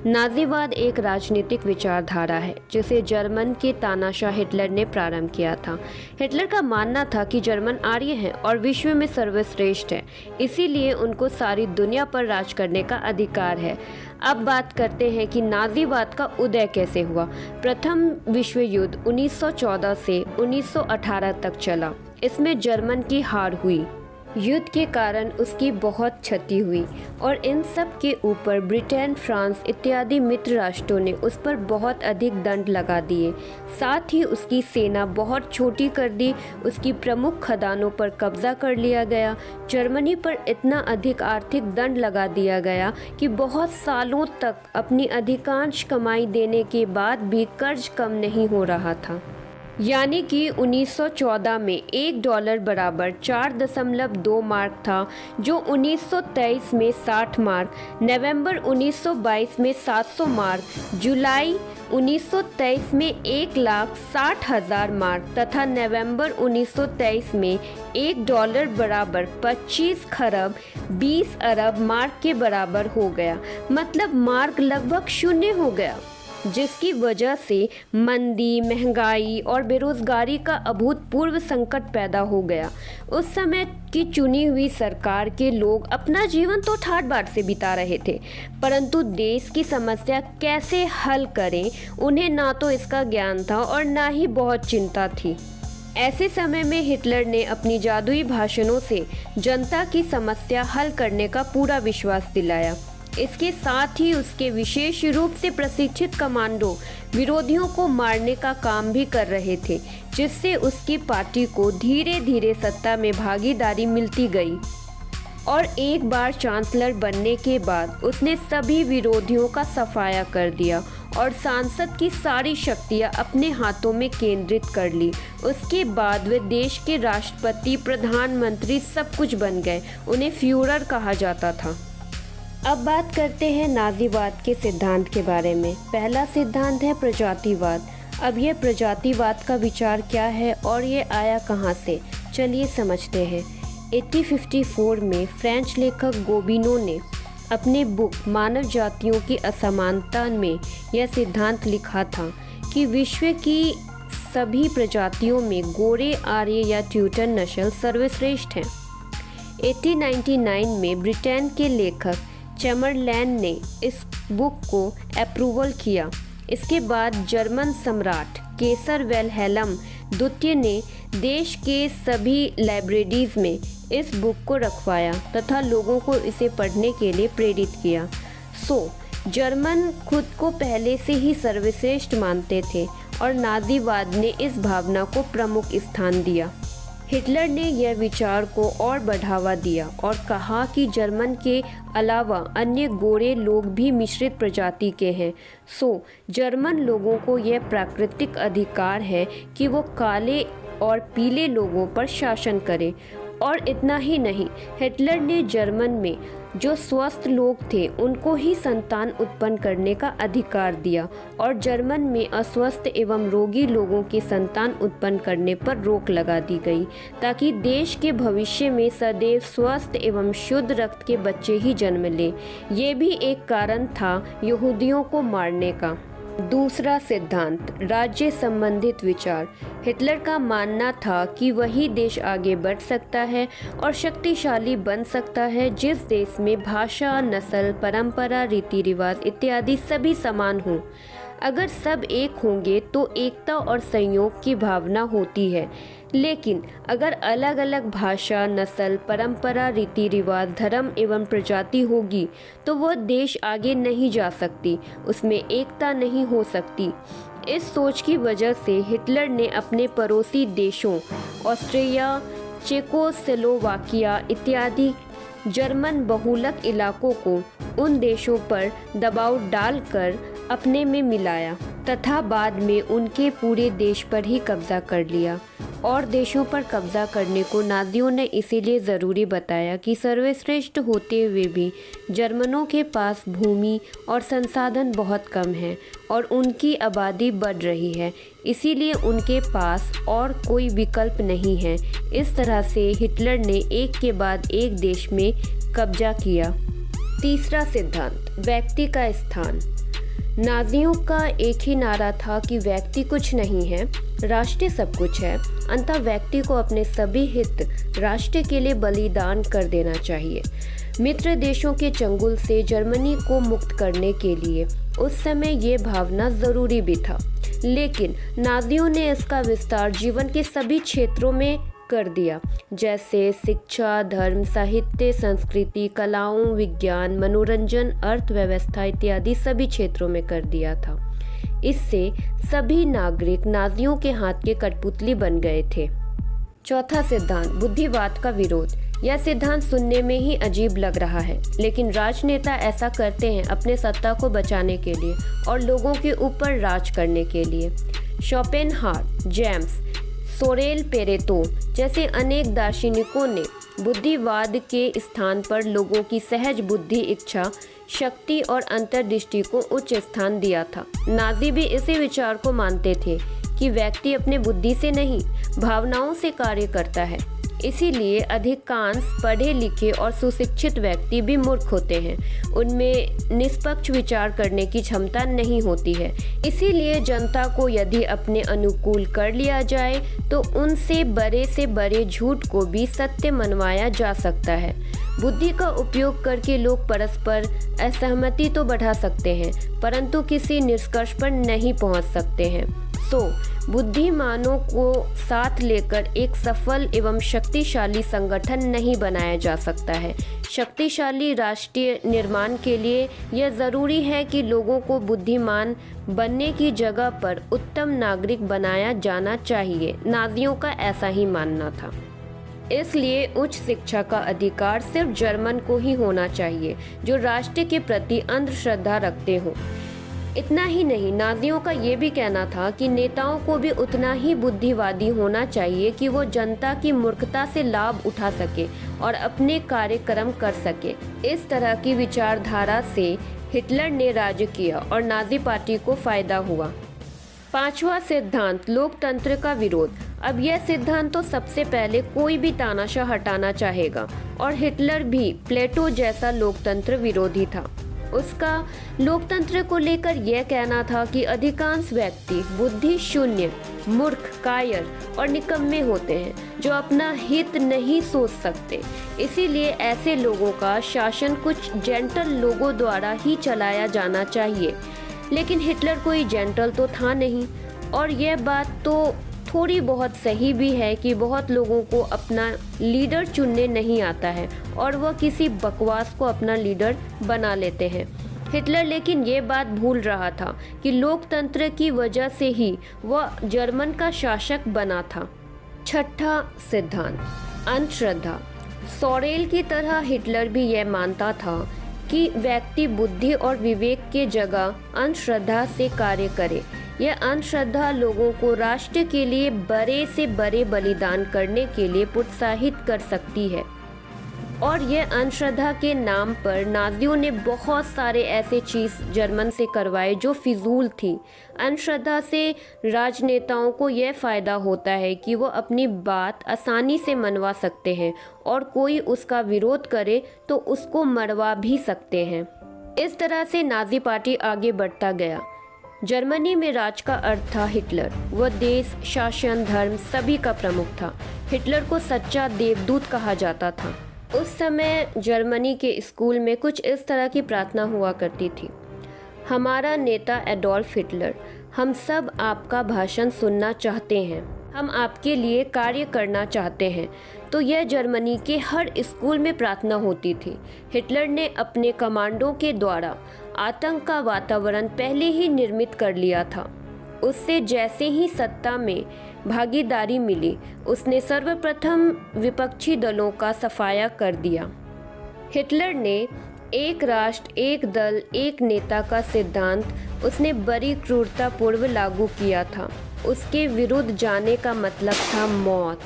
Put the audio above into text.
नाज़ीवाद एक राजनीतिक विचारधारा है जिसे जर्मन के तानाशाह हिटलर ने प्रारंभ किया था। हिटलर का मानना था कि जर्मन आर्य हैं और विश्व में सर्वश्रेष्ठ है, इसीलिए उनको सारी दुनिया पर राज करने का अधिकार है। अब बात करते हैं कि नाज़ीवाद का उदय कैसे हुआ। प्रथम विश्व युद्ध 1914 से 1918 तक चला। इसमें जर्मन की हार हुई। युद्ध के कारण उसकी बहुत क्षति हुई और इन सब के ऊपर ब्रिटेन, फ्रांस इत्यादि मित्र राष्ट्रों ने उस पर बहुत अधिक दंड लगा दिए। साथ ही उसकी सेना बहुत छोटी कर दी, उसकी प्रमुख खदानों पर कब्जा कर लिया गया। जर्मनी पर इतना अधिक आर्थिक दंड लगा दिया गया कि बहुत सालों तक अपनी अधिकांश कमाई देने के बाद भी कर्ज कम नहीं हो रहा था। यानी कि 1914 में $1 बराबर 4.2 मार्क था, जो 1923 में 60 मार्क, नवंबर 1922 में 700 मार्क, जुलाई 1923 में 1,60,000 मार्क तथा नवंबर 1923 में $1 बराबर 25 खरब 20 अरब मार्क के बराबर हो गया। मतलब मार्क लगभग शून्य हो गया, जिसकी वजह से मंदी, महंगाई और बेरोजगारी का अभूतपूर्व संकट पैदा हो गया। उस समय की चुनी हुई सरकार के लोग अपना जीवन तो ठाट बाट से बिता रहे थे, परंतु देश की समस्या कैसे हल करें, उन्हें ना तो इसका ज्ञान था और ना ही बहुत चिंता थी। ऐसे समय में हिटलर ने अपनी जादुई भाषणों से जनता की समस्या हल करने का पूरा विश्वास दिलाया। इसके साथ ही उसके विशेष रूप से प्रशिक्षित कमांडो विरोधियों को मारने का काम भी कर रहे थे, जिससे उसकी पार्टी को धीरे धीरे सत्ता में भागीदारी मिलती गई। और एक बार चांसलर बनने के बाद उसने सभी विरोधियों का सफाया कर दिया और सांसद की सारी शक्तियां अपने हाथों में केंद्रित कर ली। उसके बाद वे देश के राष्ट्रपति, प्रधानमंत्री सब कुछ बन गए। उन्हें फ्यूरर कहा जाता था। अब बात करते हैं नाज़ीवाद के सिद्धांत के बारे में। पहला सिद्धांत है प्रजातिवाद। अब यह प्रजातिवाद का विचार क्या है और ये आया कहाँ से, चलिए समझते हैं। 1854 में फ्रेंच लेखक गोबिनो ने अपने बुक मानव जातियों की असमानता में यह सिद्धांत लिखा था कि विश्व की सभी प्रजातियों में गोरे, आर्य या ट्यूटन नस्ल सर्वश्रेष्ठ हैं। 1899 में ब्रिटेन के लेखक चैम्बरलैन ने इस बुक को अप्रूवल किया। इसके बाद जर्मन सम्राट केसर विल्हेल्म द्वितीय ने देश के सभी लाइब्रेरीज में इस बुक को रखवाया तथा लोगों को इसे पढ़ने के लिए प्रेरित किया। जर्मन खुद को पहले से ही सर्वश्रेष्ठ मानते थे और नाज़ीवाद ने इस भावना को प्रमुख स्थान दिया। हिटलर ने यह विचार को और बढ़ावा दिया और कहा कि जर्मन के अलावा अन्य गोरे लोग भी मिश्रित प्रजाति के हैं। जर्मन लोगों को यह प्राकृतिक अधिकार है कि वो काले और पीले लोगों पर शासन करें। और इतना ही नहीं, हिटलर ने जर्मन में जो स्वस्थ लोग थे उनको ही संतान उत्पन्न करने का अधिकार दिया और जर्मन में अस्वस्थ एवं रोगी लोगों की संतान उत्पन्न करने पर रोक लगा दी गई, ताकि देश के भविष्य में सदैव स्वस्थ एवं शुद्ध रक्त के बच्चे ही जन्म लें। ये भी एक कारण था यहूदियों को मारने का। दूसरा सिद्धांत राज्य संबंधित विचार। हिटलर का मानना था कि वही देश आगे बढ़ सकता है और शक्तिशाली बन सकता है जिस देश में भाषा, नस्ल, परंपरा, रीति रिवाज इत्यादि सभी समान हों। अगर सब एक होंगे तो एकता और संयोग की भावना होती है, लेकिन अगर अलग अलग भाषा, नस्ल, परंपरा, रीति रिवाज, धर्म एवं प्रजाति होगी तो वह देश आगे नहीं जा सकती, उसमें एकता नहीं हो सकती। इस सोच की वजह से हिटलर ने अपने पड़ोसी देशों ऑस्ट्रिया, चेकोस्लोवाकिया इत्यादि जर्मन बहुलक इलाकों को उन देशों पर दबाव डालकर अपने में मिलाया तथा बाद में उनके पूरे देश पर ही कब्जा कर लिया। और देशों पर कब्जा करने को नाज़ियों ने इसीलिए ज़रूरी बताया कि सर्वश्रेष्ठ होते हुए भी जर्मनों के पास भूमि और संसाधन बहुत कम हैं और उनकी आबादी बढ़ रही है, इसीलिए उनके पास और कोई विकल्प नहीं है। इस तरह से हिटलर ने एक के बाद एक देश में कब्जा किया। तीसरा सिद्धांत, व्यक्ति का स्थान। नाजियों का एक ही नारा था कि व्यक्ति कुछ नहीं है, राष्ट्र सब कुछ है। अंततः व्यक्ति को अपने सभी हित राष्ट्र के लिए बलिदान कर देना चाहिए। मित्र देशों के चंगुल से जर्मनी को मुक्त करने के लिए उस समय ये भावना ज़रूरी भी था, लेकिन नाजियों ने इसका विस्तार जीवन के सभी क्षेत्रों में कर दिया, जैसे शिक्षा, धर्म, साहित्य, संस्कृति, कलाओं, विज्ञान, मनोरंजन, अर्थव्यवस्था इत्यादि सभी क्षेत्रों में कर दिया था। इससे सभी नागरिक नाजियों के हाथ के कठपुतली बन गए थे। चौथा सिद्धांत, बुद्धिवाद का विरोध। यह सिद्धांत सुनने में ही अजीब लग रहा है, लेकिन राजनेता ऐसा करते हैं अपने सत्ता को बचाने के लिए और लोगों के ऊपर राज करने के लिए। शोपेनहावर, जेम्स, सोरेल पेरेतो जैसे अनेक दार्शनिकों ने बुद्धिवाद के स्थान पर लोगों की सहज बुद्धि, इच्छा शक्ति और अंतर्दृष्टि को उच्च स्थान दिया था। नाजी भी इसी विचार को मानते थे कि व्यक्ति अपने बुद्धि से नहीं, भावनाओं से कार्य करता है। इसीलिए अधिकांश पढ़े लिखे और सुशिक्षित व्यक्ति भी मूर्ख होते हैं। उनमें निष्पक्ष विचार करने की क्षमता नहीं होती है। इसीलिए जनता को यदि अपने अनुकूल कर लिया जाए तो उनसे बड़े झूठ को भी सत्य मनवाया जा सकता है। बुद्धि का उपयोग करके लोग परस्पर असहमति तो बढ़ा सकते हैं, परंतु किसी निष्कर्ष पर नहीं पहुंच सकते हैं। बुद्धिमानों को साथ लेकर एक सफल एवं शक्तिशाली संगठन नहीं बनाया जा सकता है। शक्तिशाली राष्ट्रीय निर्माण के लिए यह ज़रूरी है कि लोगों को बुद्धिमान बनने की जगह पर उत्तम नागरिक बनाया जाना चाहिए। नाजियों का ऐसा ही मानना था। इसलिए उच्च शिक्षा का अधिकार सिर्फ जर्मन को ही होना चाहिए जो राष्ट्र के प्रति अंधश्रद्धा रखते हों। इतना ही नहीं, नाजियों का ये भी कहना था कि नेताओं को भी उतना ही बुद्धिवादी होना चाहिए कि वो जनता की मूर्खता से लाभ उठा सके और अपने कार्यक्रम कर सके। इस तरह की विचारधारा से हिटलर ने राज्य किया और नाजी पार्टी को फायदा हुआ। पांचवा सिद्धांत, लोकतंत्र का विरोध। अब यह सिद्धांत तो सबसे पहले कोई भी तानाशाह हटाना चाहेगा, और हिटलर भी प्लेटो जैसा लोकतंत्र विरोधी था। उसका लोकतंत्र को लेकर यह कहना था कि अधिकांश व्यक्ति बुद्धि शून्य, मूर्ख, कायर और निकम्मे होते हैं जो अपना हित नहीं सोच सकते। इसीलिए ऐसे लोगों का शासन कुछ जेंटल लोगों द्वारा ही चलाया जाना चाहिए। लेकिन हिटलर कोई जेंटल तो था नहीं, और यह बात तो थोड़ी बहुत सही भी है कि बहुत लोगों को अपना लीडर चुनने नहीं आता है और वह किसी बकवास को अपना लीडर बना लेते हैं। हिटलर लेकिन ये बात भूल रहा था कि लोकतंत्र की वजह से ही वह जर्मन का शासक बना था। छठा सिद्धांत, अंधश्रद्धा। सोरेल की तरह हिटलर भी यह मानता था कि व्यक्ति बुद्धि और विवेक के जगह अंधश्रद्धा से कार्य करे। यह अंधश्रद्धा लोगों को राष्ट्र के लिए बड़े से बड़े बलिदान करने के लिए प्रोत्साहित कर सकती है, और यह अंधश्रद्धा के नाम पर नाजियों ने बहुत सारे ऐसे चीज़ जर्मन से करवाए जो फिजूल थी। अंधश्रद्धा से राजनेताओं को यह फ़ायदा होता है कि वो अपनी बात आसानी से मनवा सकते हैं, और कोई उसका विरोध करे तो उसको मरवा भी सकते हैं। इस तरह से नाजी पार्टी आगे बढ़ता गया। जर्मनी में राज का अर्थ था हिटलर। वह देश, शासन, धर्म सभी का प्रमुख था। हिटलर को सच्चा देवदूत कहा जाता था। उस समय जर्मनी के स्कूल में कुछ इस तरह की प्रार्थना हुआ करती थी। हमारा नेता एडोल्फ हिटलर, हम सब आपका भाषण सुनना चाहते हैं, हम आपके लिए कार्य करना चाहते हैं। तो यह जर्मनी के हर स्कूल में प्रार्थना होती थी। हिटलर ने अपने कमांडो के द्वारा आतंक का वातावरण पहले ही निर्मित कर लिया था। उससे जैसे ही सत्ता में भागीदारी मिली, उसने सर्वप्रथम विपक्षी दलों का सफाया कर दिया। हिटलर ने एक राष्ट्र, एक दल, एक नेता का सिद्धांत उसने बड़ी क्रूरता पूर्व लागू किया था। उसके विरुद्ध जाने का मतलब था मौत।